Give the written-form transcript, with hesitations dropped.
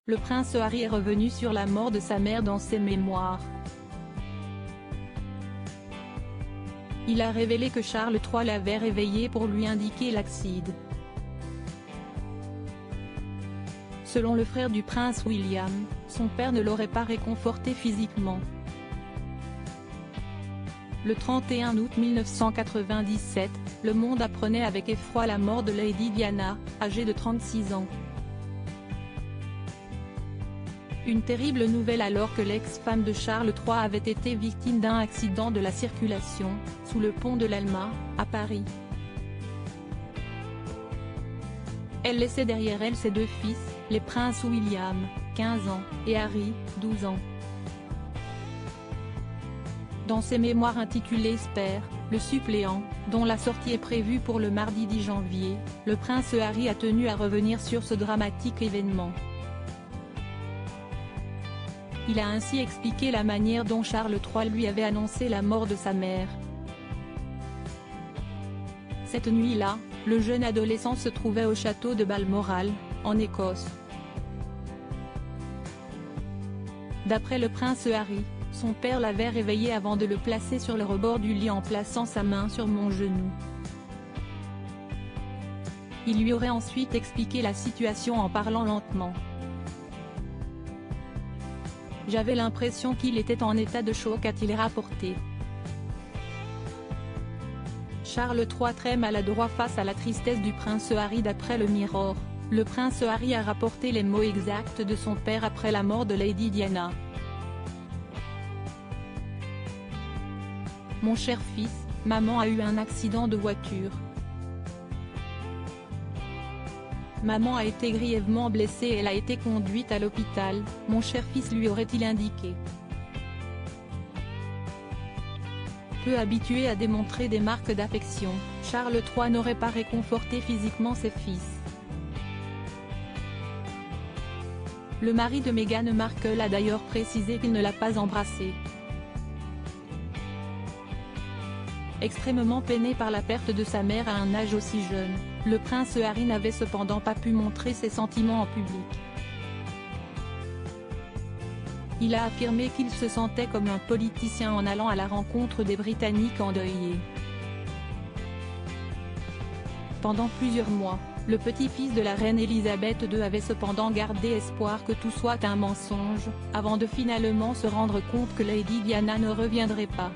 le prince Harry est revenu sur la mort de sa mère dans ses mémoires. Il a révélé que Charles III l'avait réveillé pour lui indiquer l'accident. Selon le frère du prince William, son père ne l'aurait pas réconforté physiquement. Le 31 août 1997, Le Monde apprenait avec effroi la mort de Lady Diana, âgée de 36 ans. Une terrible nouvelle alors que l'ex-femme de Charles III avait été victime d'un accident de la circulation, sous le pont de l'Alma, à Paris. Elle laissait derrière elle ses deux fils, les princes William, 15 ans, et Harry, 12 ans. Dans ses mémoires intitulées Spare, le suppléant, dont la sortie est prévue pour le mardi 10 janvier, le prince Harry a tenu à revenir sur ce dramatique événement. Il a ainsi expliqué la manière dont Charles III lui avait annoncé la mort de sa mère. Cette nuit-là, le jeune adolescent se trouvait au château de Balmoral, en Écosse. D'après le prince Harry, son père l'avait réveillé avant de le placer sur le rebord du lit en plaçant sa main sur mon genou. Il lui aurait ensuite expliqué la situation en parlant lentement. J'avais l'impression qu'il était en état de choc, a-t-il rapporté. Charles III très maladroit face à la tristesse du prince Harry. D'après le Mirror, le prince Harry a rapporté les mots exacts de son père après la mort de Lady Diana. Mon cher fils, maman a eu un accident de voiture. Maman a été grièvement blessée et elle a été conduite à l'hôpital, mon cher fils lui aurait-il indiqué. Peu habitué à démontrer des marques d'affection, Charles III n'aurait pas réconforté physiquement ses fils. Le mari de Meghan Markle a d'ailleurs précisé qu'il ne l'a pas embrassée. Extrêmement peiné par la perte de sa mère à un âge aussi jeune, le prince Harry n'avait cependant pas pu montrer ses sentiments en public. Il a affirmé qu'il se sentait comme un politicien en allant à la rencontre des Britanniques endeuillés. Pendant plusieurs mois, le petit-fils de la reine Elisabeth II avait cependant gardé espoir que tout soit un mensonge, avant de finalement se rendre compte que Lady Diana ne reviendrait pas.